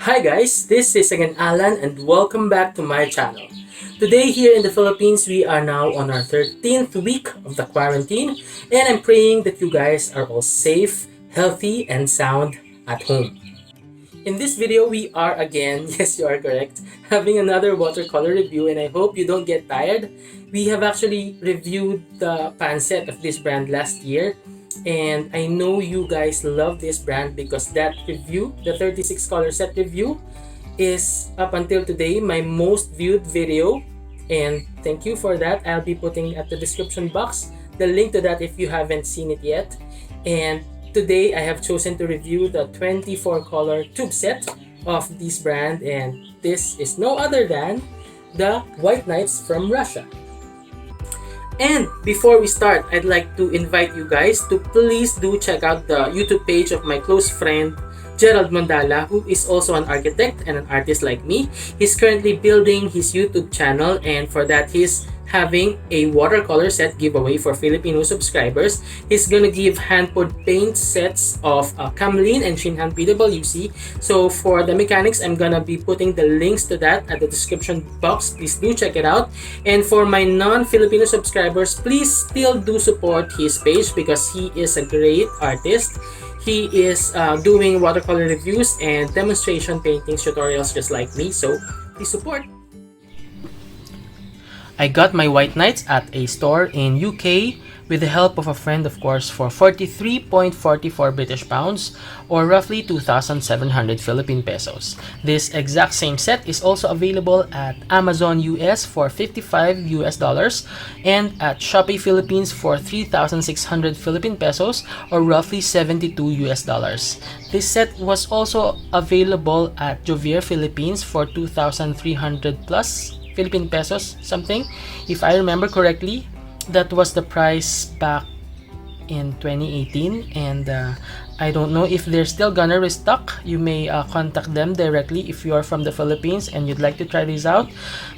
Hi guys, this is again Alan and welcome back to my channel. Today here in the Philippines, we are now on our 13th week of the quarantine and I'm praying that you guys are all safe, healthy, and sound at home. In this video, we are again, yes you are correct, having another watercolor review and I hope you don't get tired. We have actually reviewed the pan set of this brand last year and I know you guys love this brand because that review, the 36 color set review, is up until today my most viewed video, and thank you for that. I'll be putting at the description box the link to that if you haven't seen it yet. And today I have chosen to review the 24 color tube set of this brand, and this is no other than the White Nights from Russia. And before we start, I'd like to invite you guys to please do check out the YouTube page of my close friend Gerald Mandala, who is also an architect and an artist like me. He's currently building his YouTube channel, and for that he's having a watercolor set giveaway for Filipino subscribers. He's gonna give hand-poured paint sets of Camlin and Shinhan PWC. So for the mechanics, I'm gonna be putting the links to that at the description box. Please do check it out. And for my non-Filipino subscribers, please still do support his page because he is a great artist. He is doing watercolor reviews and demonstration paintings tutorials just like me, so please support. I got my White Nights at a store in UK with the help of a friend, of course, for 43.44 British pounds or roughly 2,700 Philippine pesos. This exact same set is also available at Amazon US for $55 and at Shopee Philippines for 3,600 Philippine pesos or roughly $72 This set was also available at Jovier Philippines for 2,300 plus Philippine pesos something, if I remember correctly. That was the price back in 2018, and I don't know if they're still gonna restock. You may contact them directly if you are from the Philippines and you'd like to try these out.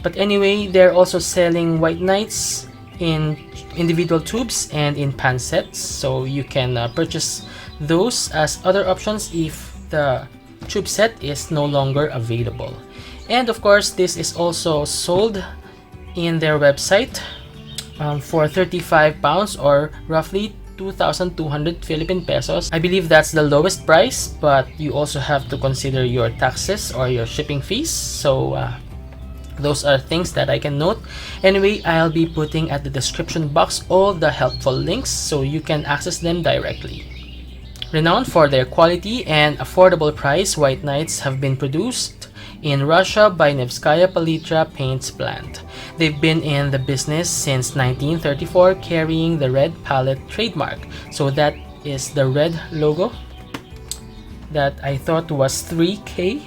But anyway, they're also selling White Nights in individual tubes and in pan sets, so you can purchase those as other options if the tube set is no longer available. And of course, this is also sold in their website for 35 pounds or roughly 2,200 Philippine pesos. I believe that's the lowest price, but you also have to consider your taxes or your shipping fees. So those are things that I can note. Anyway, I'll be putting at the description box all the helpful links so you can access them directly. Renowned for their quality and affordable price, White Nights have been produced in Russia by Nevskaya Palitra Paints plant. They've been in the business since 1934, carrying the red palette trademark. So that is the red logo that I thought was 3K.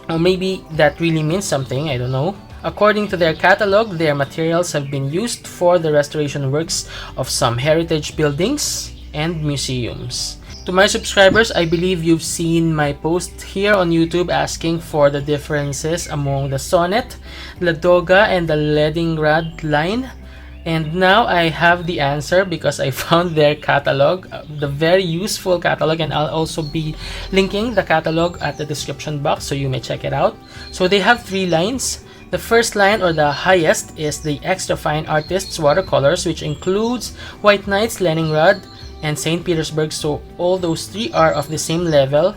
Or maybe that really means something, I don't know. According to their catalog, their materials have been used for the restoration works of some heritage buildings and museums. To my subscribers, I believe you've seen my post here on YouTube asking for the differences among the Sonnet, Ladoga, and the Leningrad line. And now I have the answer because I found their catalog, the very useful catalog, and I'll also be linking the catalog at the description box so you may check it out. So they have three lines. The first line, or the highest, is the Extra Fine Artists Watercolors, which includes White Nights, Leningrad, and St. Petersburg. So all those three are of the same level.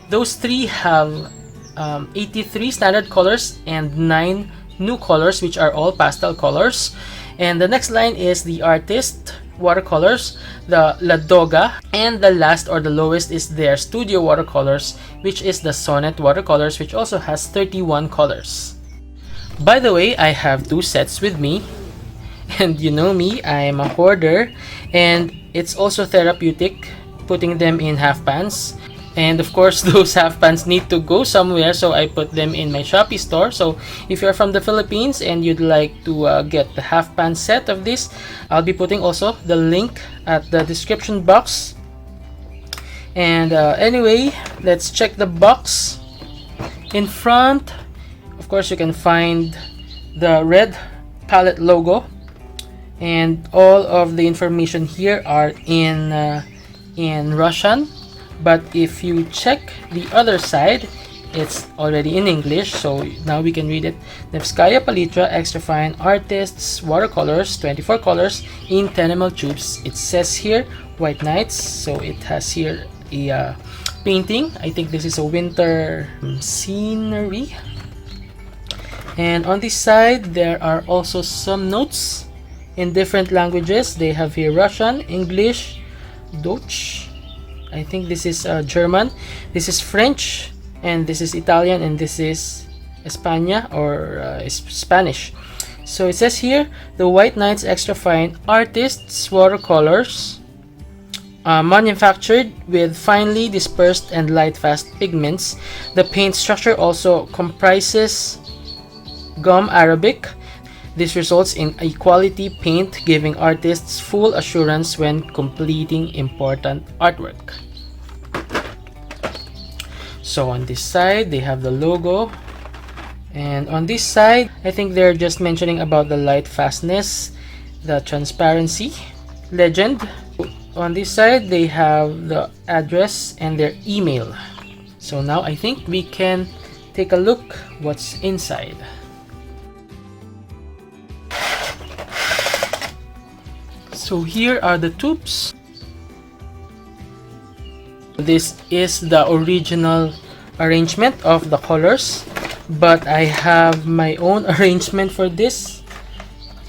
Those three have 83 standard colors and 9 new colors, which are all pastel colors. And the next line is the Artist Watercolors, the Ladoga, and the last or the lowest is their Studio Watercolors, which is the Sonnet Watercolors, which also has 31 colors. By the way, I have two sets with me. And you know me, I'm a hoarder, and it's also therapeutic putting them in half pans. And of course, those half pans need to go somewhere, so I put them in my Shopee store. So if you're from the Philippines and you'd like to get the half pan set of this, I'll be putting also the link at the description box. And anyway, let's check the box. In front, of course, you can find the red palette logo. And all of the information here are in Russian, but if you check the other side, it's already in English, so now we can read it. Nevskaya Palitra Extra Fine Artists Watercolors, 24 colors in 10 ml tubes. It says here White Nights, so it has here a painting. I think this is a winter scenery. And on this side, there are also some notes in different languages. They have here Russian, English, Dutch. I think this is German. This is French, and this is Italian, and this is España or Spanish. So it says here, the White Nights Extra Fine Artists Watercolors, manufactured with finely dispersed and light-fast pigments. The paint structure also comprises gum arabic. This results in a quality paint, giving artists full assurance when completing important artwork. So on this side, they have the logo. And on this side, I think they're just mentioning about the light fastness, the transparency, legend. On this side, they have the address and their email. So now I think we can take a look what's inside. So here are the tubes. This is the original arrangement of the colors, but I have my own arrangement for this,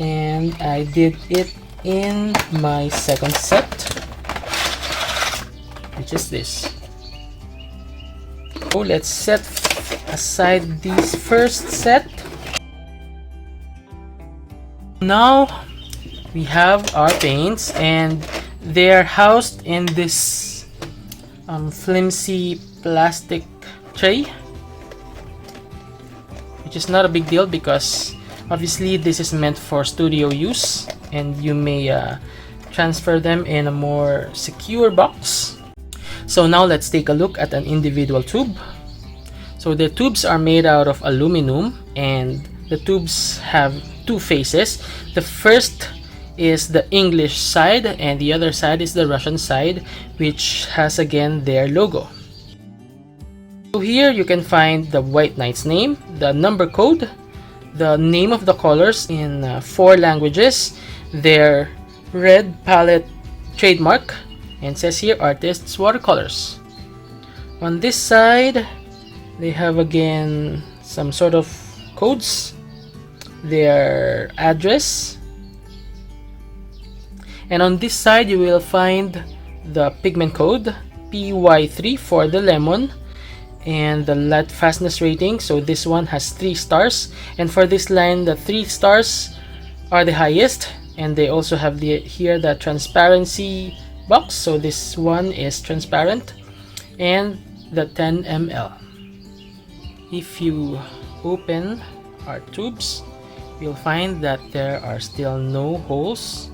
and I did it in my second set, which is this. So let's set aside this first set. Now we have our paints, and they're housed in this flimsy plastic tray, which is not a big deal because obviously this is meant for studio use, and you may transfer them in a more secure box. So now let's take a look at an individual tube. So the tubes are made out of aluminum, and the tubes have two faces. The first is the English side, and the other side is the Russian side, which has again their logo. So here you can find the White Nights name, the number code, the name of the colors in 4 languages, their red palette trademark, and says here Artists Watercolors. On this side, they have again some sort of codes, their address, and on this side you will find the pigment code PY3 for the lemon, and the light fastness rating. So this one has 3 stars, and for this line the 3 stars are the highest, and they also have here the transparency box. So this one is transparent, and the 10 ml. If you open our tubes, you'll find that there are still no holes,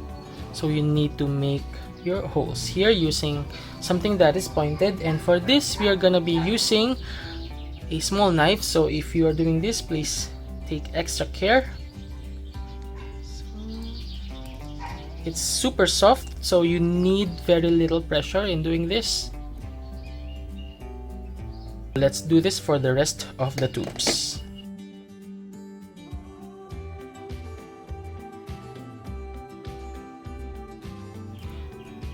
so you need to make your holes here using something that is pointed, and for this we are gonna be using a small knife. So if you are doing this, please take extra care. It's super soft, so you need very little pressure in doing this. Let's do this for the rest of the tubes.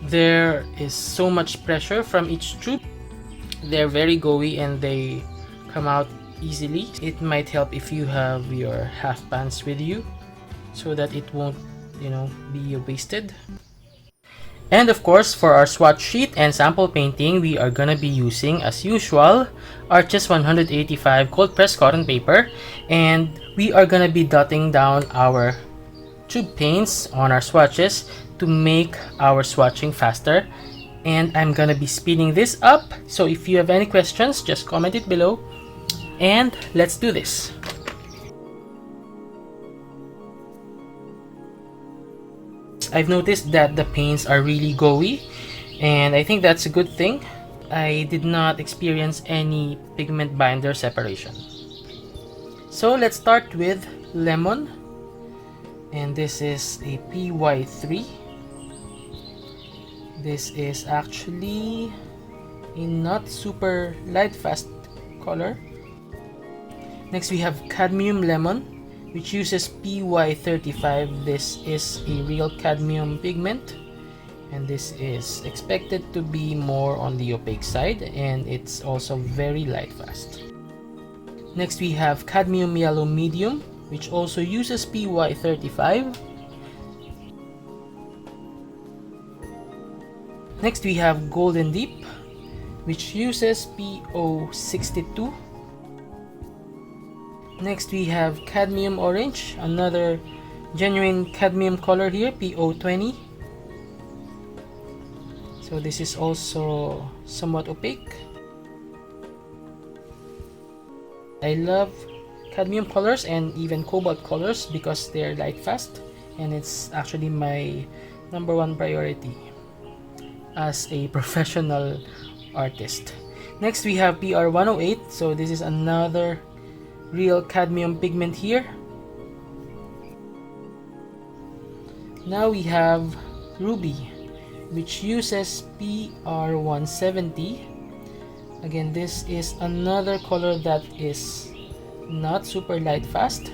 There is so much pressure from each tube. They're very gooey and they come out easily. It might help if you have your half pans with you so that it won't, be wasted. And of course, for our swatch sheet and sample painting, we are gonna be using, as usual, Arches 185 cold pressed cotton paper, and we are gonna be dotting down our tube paints on our swatches to make our swatching faster. And I'm gonna be speeding this up, so if you have any questions, just comment it below, and let's do this. I've noticed that the paints are really gooey, and I think that's a good thing. I did not experience any pigment binder separation. So let's start with lemon, and this is a PY3. This is actually a not super light fast color, Next we have Cadmium Lemon, which uses PY35. This is a real cadmium pigment, and this is expected to be more on the opaque side, and it's also very light fast. Next we have Cadmium Yellow Medium, which also uses PY35. Next we have Golden Deep, which uses PO62. Next we have Cadmium Orange, another genuine cadmium color here, PO20. So this is also somewhat opaque. I love cadmium colors and even cobalt colors because they're light fast, and it's actually my #1 priority as a professional artist. Next we have PR108. So this is another real cadmium pigment here. Now we have Ruby, which uses PR170. Again, this is another color that is not super light fast.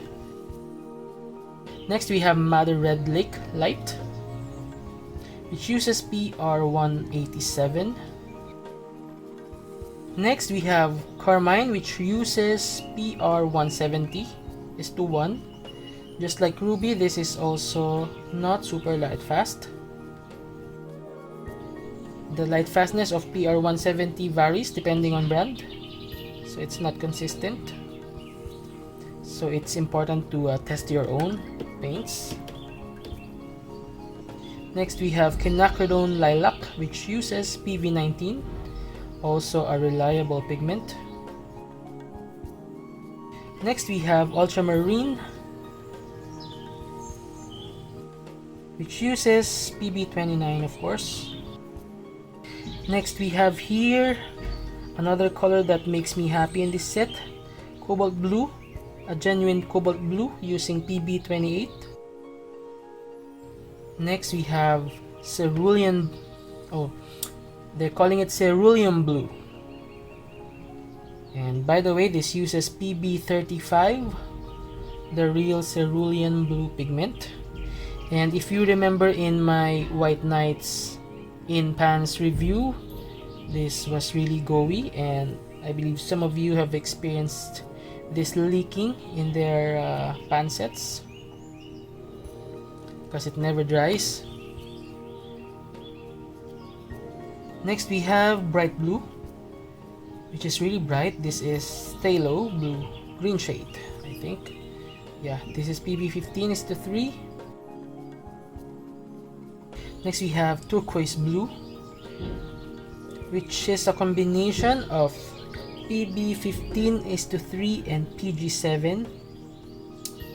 Next we have Madder Red Lake Light, which uses PR187. Next we have Carmine, which uses PR170 is to 1. Just like Ruby, this is also not super light fast. The light fastness of PR170 varies depending on brand, so it's not consistent. So it's important to test your own paints. Next we have Quinacridone Lilac, which uses PV19, also a reliable pigment. Next we have Ultramarine, which uses PB29, of course. Next we have here another color that makes me happy in this set, Cobalt Blue, a genuine cobalt blue using PB28. Next we have Cerulean, they're calling it Cerulean Blue. And by the way, this uses PB35, the real Cerulean Blue pigment. And if you remember in my White Nights in pans review, this was really gooey, and I believe some of you have experienced this leaking in their pan sets because it never dries. Next we have Bright Blue, which is really bright. This is Phthalo Blue, green shade, I think. Yeah, this is PB15 is to 3. Next we have Turquoise Blue, which is a combination of PB15 is to 3 and PG7.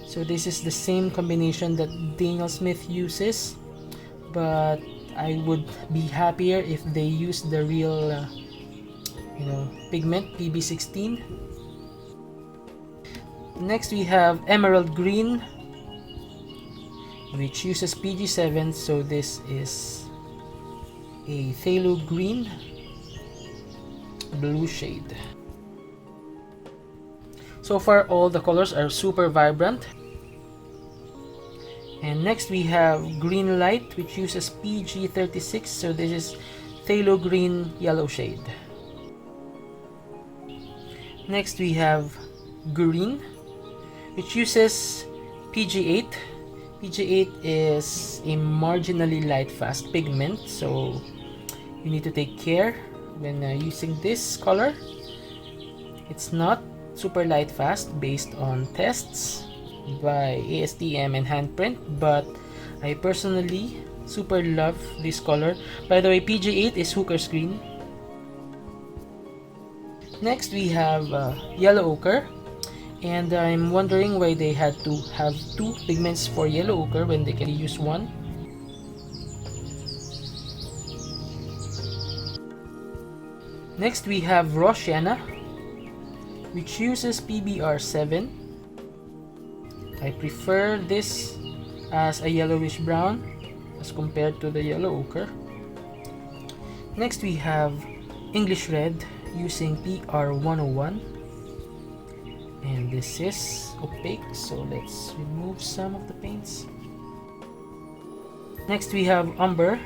So this is the same combination that Daniel Smith uses, but I would be happier if they use the real pigment, PB16. Next we have Emerald Green, which uses PG7, so this is a phthalo green blue shade. So far all the colors are super vibrant. And next we have Green Light, which uses PG36, so this is phthalo green yellow shade. Next we have Green, which uses PG8. PG8 is a marginally light fast pigment, so you need to take care when using this color. It's not super light fast based on tests by ASTM and Handprint, but I personally super love this color. By the way, PG8 is Hooker's Green. Next we have Yellow Ochre, and I'm wondering why they had to have 2 pigments for Yellow Ochre when they can use 1. Next we have Raw Sienna, which uses PBR7. I prefer this as a yellowish brown as compared to the Yellow Ochre. Next we have English Red using PR101, and and this is opaque, so let's remove some of the paints. Next we have umber,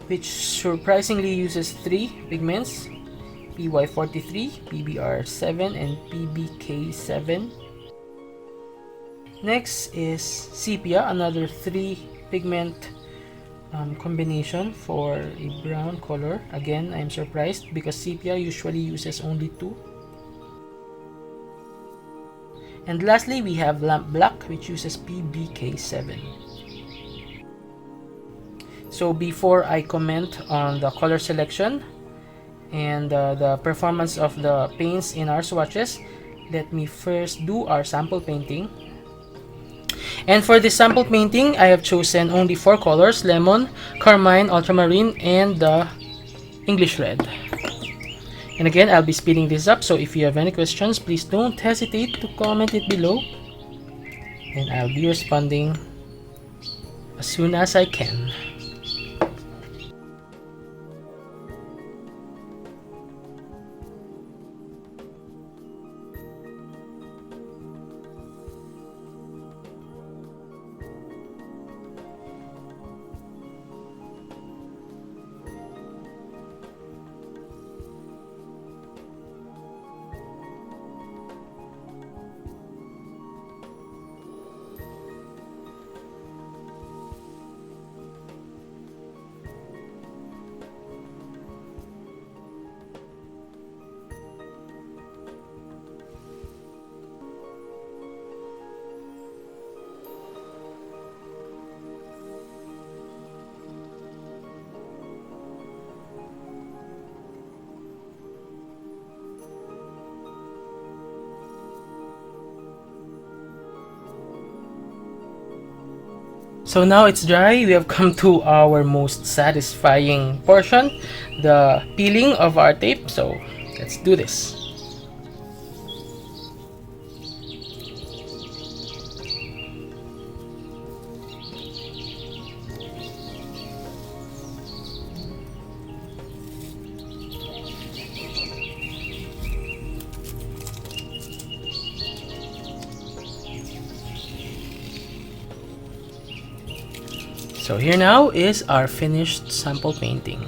which surprisingly uses 3 pigments: PY43, PBR7, and PBK7. Next is sepia, another 3 pigment combination for a brown color. Again, I'm surprised because sepia usually uses only 2. And lastly, we have lamp black, which uses PBK7. So before I comment on the color selection and the performance of the paints in our swatches, let me first do our sample painting. And for this sample painting, I have chosen only 4 colors: lemon, carmine, ultramarine, and the English red. And again, I'll be speeding this up, so if you have any questions, please don't hesitate to comment it below, and I'll be responding as soon as I can. So now it's dry, we have come to our most satisfying portion, the peeling of our tape. So let's do this. So here now is our finished sample painting.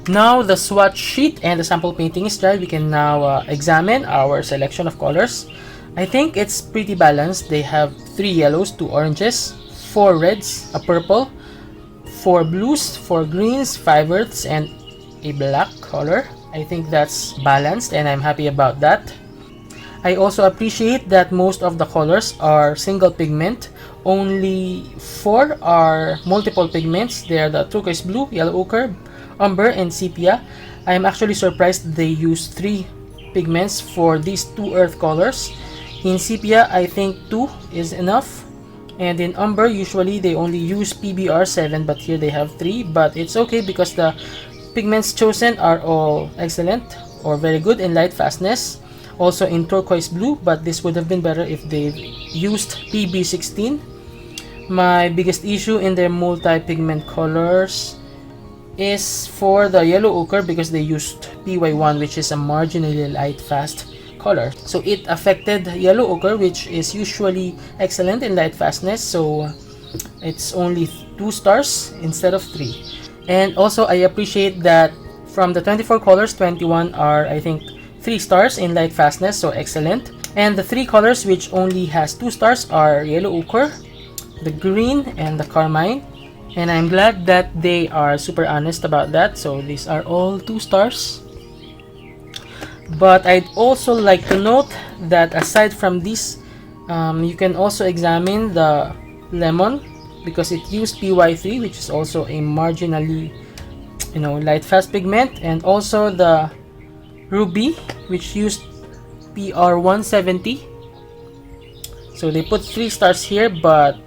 Now the swatch sheet and the sample painting is dry, we can now examine our selection of colors. I think it's pretty balanced. They have 3 yellows, 2 oranges, 4 reds, a purple, 4 blues, 4 greens, 5 earths, and a black color. I think that's balanced and I'm happy about that. I also appreciate that most of the colors are single pigment. Only 4 are multiple pigments. They are the turquoise blue, yellow ochre, umber, and sepia. I am actually surprised they use 3 pigments for these 2 earth colors. In sepia, I think 2 is enough. And in umber, usually they only use PBR7, but here they have 3. But it's okay because the pigments chosen are all excellent or very good in light fastness. Also in turquoise blue, but this would have been better if they used PB16. My biggest issue in their multi-pigment colors is for the yellow ochre because they used PY1, which is a marginally light fast color. So it affected yellow ochre, which is usually excellent in light fastness. So it's only 2 stars instead of 3. And also I appreciate that from the 24 colors, 21 are, I think, 3 stars in light fastness, so excellent. And the 3 colors which only has 2 stars are yellow ochre, the green, and the carmine. And I'm glad that they are super honest about that, so these are all 2 stars. But I'd also like to note that aside from this, you can also examine the lemon because it used PY3, which is also a marginally, light fast pigment, and also the ruby, which used PR170. So they put 3 stars here, but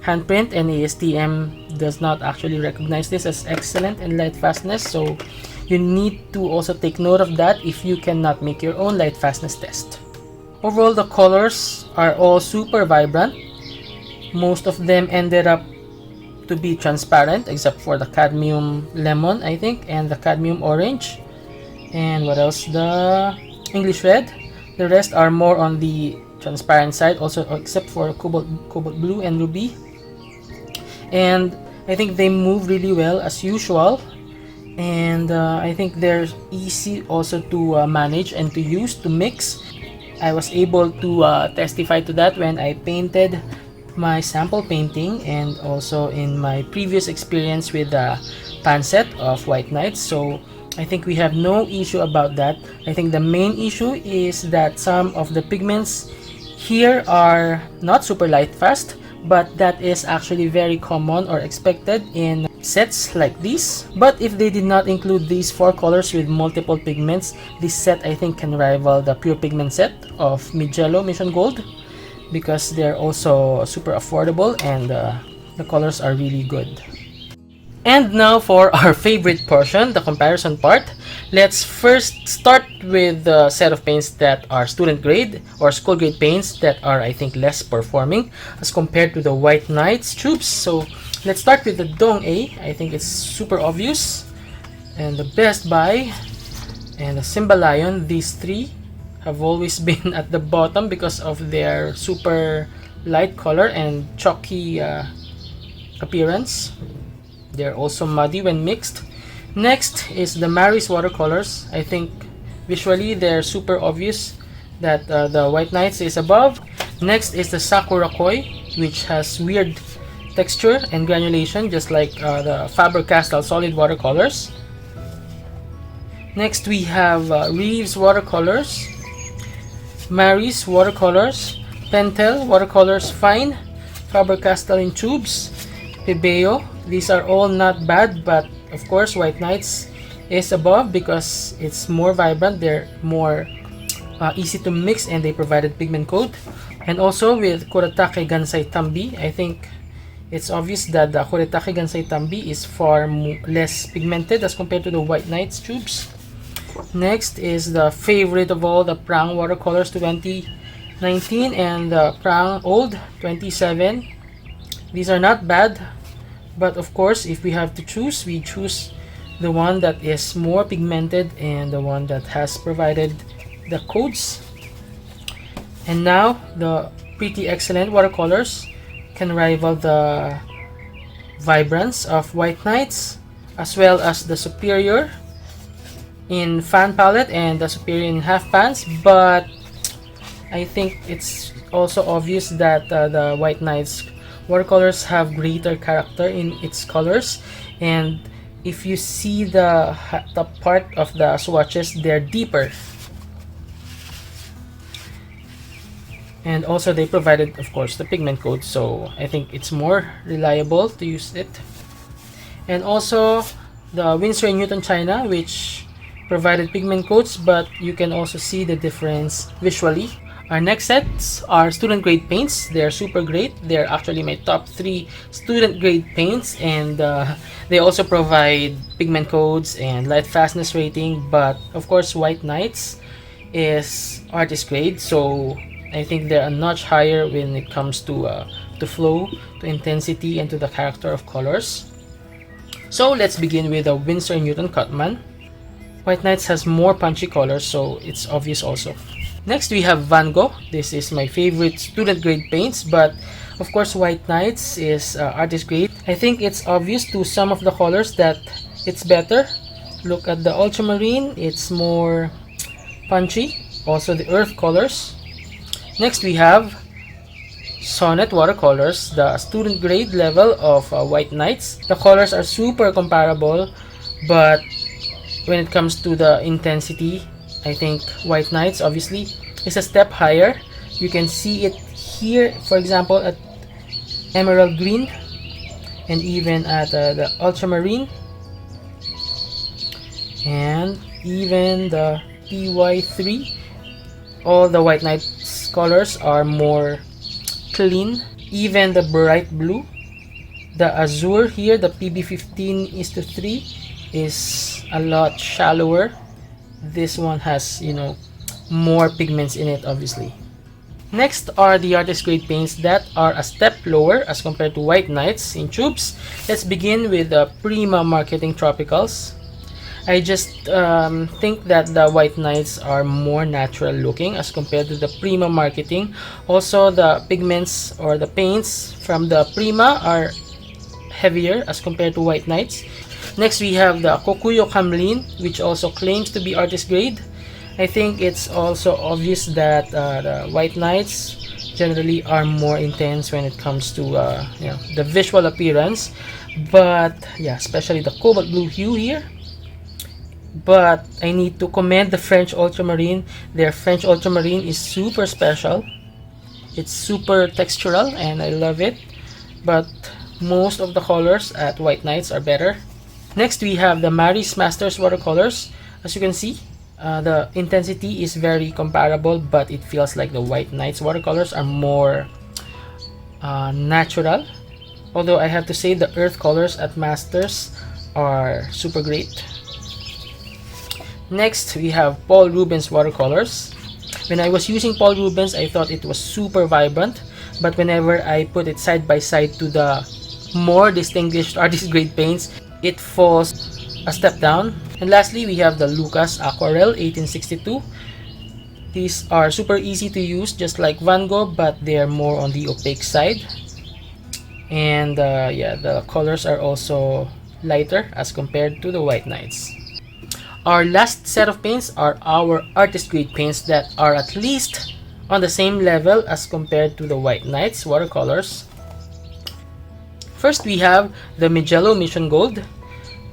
handprint and ASTM does not actually recognize this as excellent in light fastness. So you need to also take note of that if you cannot make your own light fastness test. Overall, the colors are all super vibrant. Most of them ended up to be transparent except for the cadmium lemon, I think, and the cadmium orange. And what else? The English red. The rest are more on the transparent side, also except for cobalt blue and ruby. And I think they move really well as usual. And I think they're easy also to manage and to use, to mix. I was able to testify to that when I painted my sample painting, and also in my previous experience with the pan set of White Nights. So I think we have no issue about that. I think the main issue is that some of the pigments here are not super light fast, but that is actually very common or expected in sets like these. But if they did not include these 4 colors with multiple pigments, this set I think can rival the pure pigment set of Mijello Mission Gold, because they're also super affordable and the colors are really good. And now for our favorite portion, the comparison part. Let's first start with the set of paints that are student grade or school grade paints that are, I think, less performing as compared to the White Nights tubes. So let's start with the Dong A. I think it's super obvious. And the Best Buy and the Simba Lion, these 3 have always been at the bottom because of their super light color and chalky appearance. They're also muddy when mixed. Next is the Mary's Watercolors. I think visually they're super obvious that the White Nights is above. Next is the Sakura Koi, which has weird texture and granulation just like the Faber-Castell solid watercolors. Next we have Reeves Watercolors, Mary's Watercolors, Pentel Watercolors Fine, Faber-Castell in tubes, Pebeo. These are all not bad, but of course White Nights is above because it's more vibrant, they're more easy to mix, and they provided pigment coat. And also with Kuretake Gansai Tambi, I think it's obvious that the Kuretake Gansai Tambi is far less pigmented as compared to the White Nights tubes. Next is the favorite of all, the Prang Watercolors 2019 and the Prang Old 27. These are not bad, but of course if we have to choose, we choose the one that is more pigmented and the one that has provided the codes. And now the Pretty Excellent Watercolors can rival the vibrance of White Nights, as well as the Superior in fan palette and the Superior in half pans. But I think it's also obvious that the White Nights watercolors have greater character in its colors, and if you see the top part of the swatches, they're deeper, and also they provided of course the pigment code, so I think it's more reliable to use it. And also the Winsor & Newton China, which provided pigment coats, but you can also see the difference visually. Our next sets are student grade paints. They're super great. They're actually my top 3 student grade paints, and they also provide pigment codes and light fastness rating. But of course White Nights is artist grade, so I think they're a notch higher when it comes to flow, to intensity, and to the character of colors. So let's begin with the Winsor & Newton Cutman. White Nights has more punchy colors, so it's obvious also. Next we have Van Gogh. This is my favorite student grade paints, but of course White Nights is artist grade. I think it's obvious to some of the colors that it's better. Look at the ultramarine, it's more punchy. Also the earth colors. Next we have Sonnet Watercolors, the student grade level of White Nights. The colors are super comparable, but when it comes to the intensity, I think White Nights obviously is a step higher. You can see it here, for example, at emerald green and even at the ultramarine, and even the PY3. All the White Nights colors are more clean. Even the bright blue, the azure here, the PB15:3 is a lot shallower. This one has, more pigments in it obviously. Next are the artist grade paints that are a step lower as compared to White Nights in tubes. Let's begin with the Prima Marketing Tropicals. I just think that the White Nights are more natural looking as compared to the Prima marketing. Also, the pigments or the paints from the Prima are heavier as compared to White Nights. Next, we have the Kokuyo Kamlin, which also claims to be artist grade. I think it's also obvious that the White Nights generally are more intense when it comes to the visual appearance. But yeah, especially the cobalt blue hue here. But I need to commend the French Ultramarine. Their French Ultramarine is super special. It's super textural and I love it. But most of the colors at White Nights are better. Next, we have the Maris Masters Watercolors. As you can see, the intensity is very comparable, but it feels like the White Nights watercolors are more natural. Although I have to say the earth colors at Masters are super great. Next, we have Paul Rubens watercolors. When I was using Paul Rubens, I thought it was super vibrant, but whenever I put it side by side to the more distinguished artist grade paints, it falls a step down. And lastly, we have the Lucas Aquarel 1862. These are super easy to use, just like Van Gogh, but they're more on the opaque side. And yeah, the colors are also lighter as compared to the White Nights. Our last set of paints are our artist grade paints that are at least on the same level as compared to the White Nights watercolors. First, we have the Mijello Mission Gold.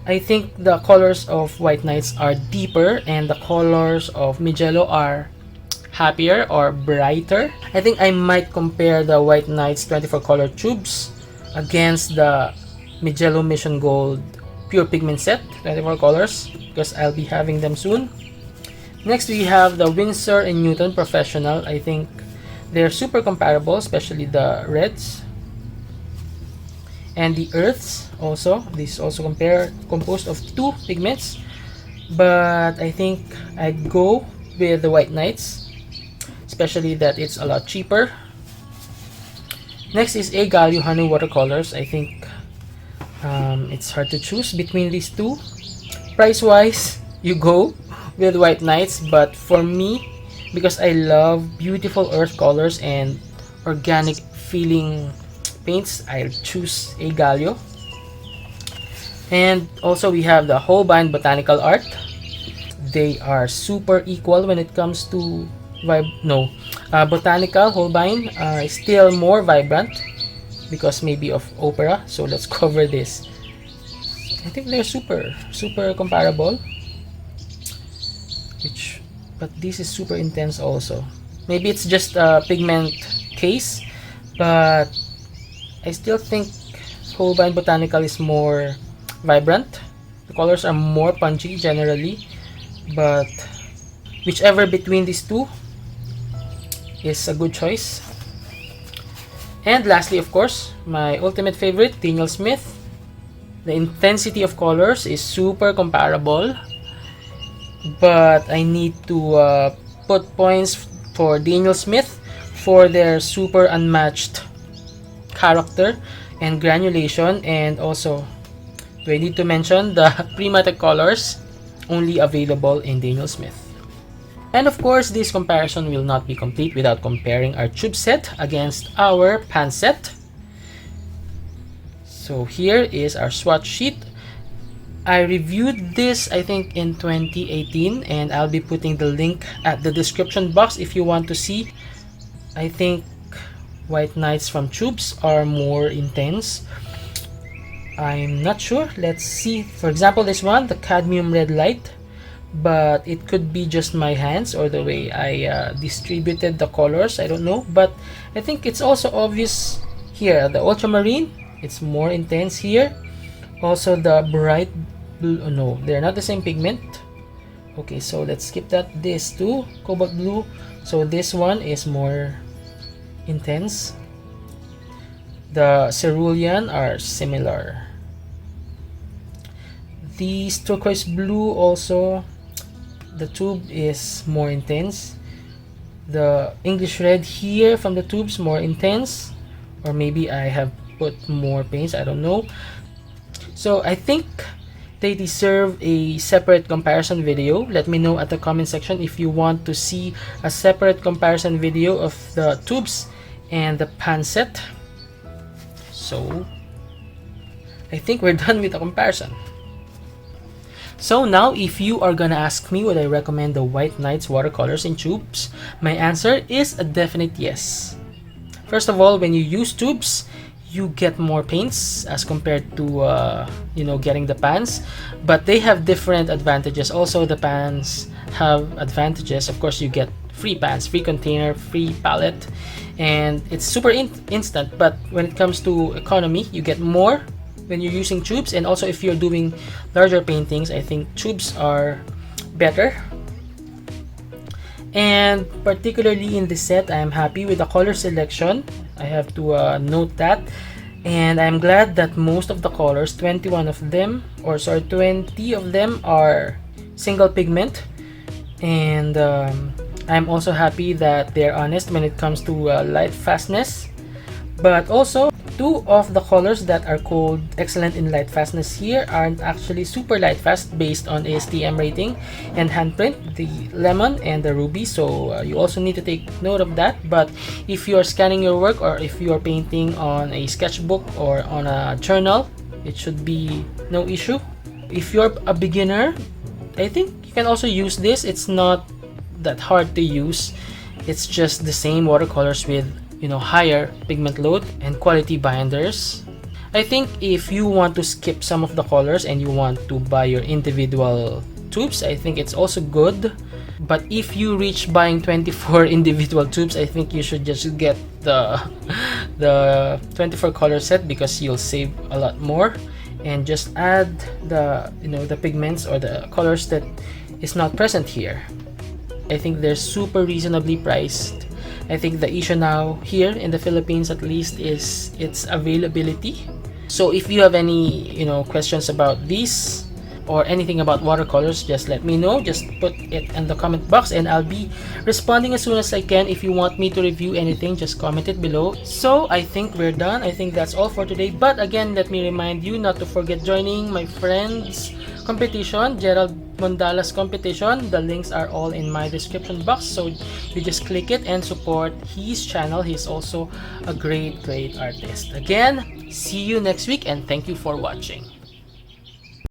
I think the colors of White Nights are deeper and the colors of Mijello are happier or brighter. I think I might compare the White Nights 24 color tubes against the Mijello Mission Gold Pure Pigment Set 24 colors because I'll be having them soon. Next, we have the Winsor & Newton Professional. I think they're super comparable, especially the reds. And the earths also. This is also composed of two pigments. But I think I'd go with the White Nights, especially that it's a lot cheaper. Next is A. Gallo Honey Watercolors. I think it's hard to choose between these two. Price wise, you go with White Nights, but for me, because I love beautiful earth colors and organic feeling paints, I'll choose A. Gallo. And also we have the Holbein Botanical Art. They are super equal when it comes to botanical. Holbein is still more vibrant because maybe of opera. So let's cover this. I think they're super comparable. But this is super intense also. Maybe it's just a pigment case, but I still think Holbein Botanical is more vibrant. The colors are more punchy generally, but whichever between these two is a good choice. And lastly, of course, my ultimate favorite, Daniel Smith. The intensity of colors is super comparable, but I need to put points for Daniel Smith for their super unmatched character and granulation, and also we need to mention the Primatic colors only available in Daniel Smith. And of course, this comparison will not be complete without comparing our tube set against our pan set. So here is our swatch sheet. I reviewed this I think in 2018, and I'll be putting the link at the description box if you want to see. I think White Nights from tubes are more intense. I'm not sure. Let's see. For example, this one, the cadmium red light, but it could be just my hands or the way I distributed the colors. I don't know, but I think it's also obvious here. The ultramarine, it's more intense here. Also the bright blue, oh no, they're not the same pigment. Okay, so let's skip that. This too, cobalt blue. So this one is more intense. The cerulean are similar. These turquoise blue also, the tube is more intense. The English red here from the tubes more intense, or maybe I have put more paints, I don't know. So I think They deserve a separate comparison video. Let me know at the comment section if you want to see a separate comparison video of the tubes and the pan set. So I think we're done with the comparison. So now, if you are gonna ask me would I recommend the White Nights Watercolors in tubes, my answer is a definite yes. First of all, when you use tubes, you get more paints as compared to getting the pans, but they have different advantages. Also, the pans have advantages. Of course, you get free pans, free container, free palette, and it's super instant. But when it comes to economy, you get more when you're using tubes. And also, if you're doing larger paintings, I think tubes are better. And particularly in this set, I am happy with the color selection. I have to note that. And I'm glad that most of the colors, 20 of them are single pigment. And I'm also happy that they're honest when it comes to light fastness. But also, two of the colors that are called excellent in light fastness here aren't actually super light fast based on ASTM rating and handprint, the lemon and the ruby. So you also need to take note of that. But if you are scanning your work, or if you are painting on a sketchbook or on a journal, it should be no issue. If you're a beginner, I think you can also use this. It's not that hard to use. It's just the same watercolors with higher pigment load and quality binders. I think if you want to skip some of the colors and you want to buy your individual tubes, I think it's also good. But if you reach buying 24 individual tubes, I think you should just get the 24 color set, because you'll save a lot more, and just add the pigments or the colors that is not present here. I think they're super reasonably priced. I think the issue now here in the Philippines, at least, is its availability. So if you have any questions about these or anything about watercolors, just let me know. Just put it in the comment box and I'll be responding as soon as I can. If you want me to review anything, just comment it below. So I think we're done. I think that's all for today. But again, let me remind you not to forget joining my friend's competition, Gerald Mondala's competition. The links are all in my description box, so you just click it and support his channel. He's also a great artist. Again, see you next week, and thank you for watching.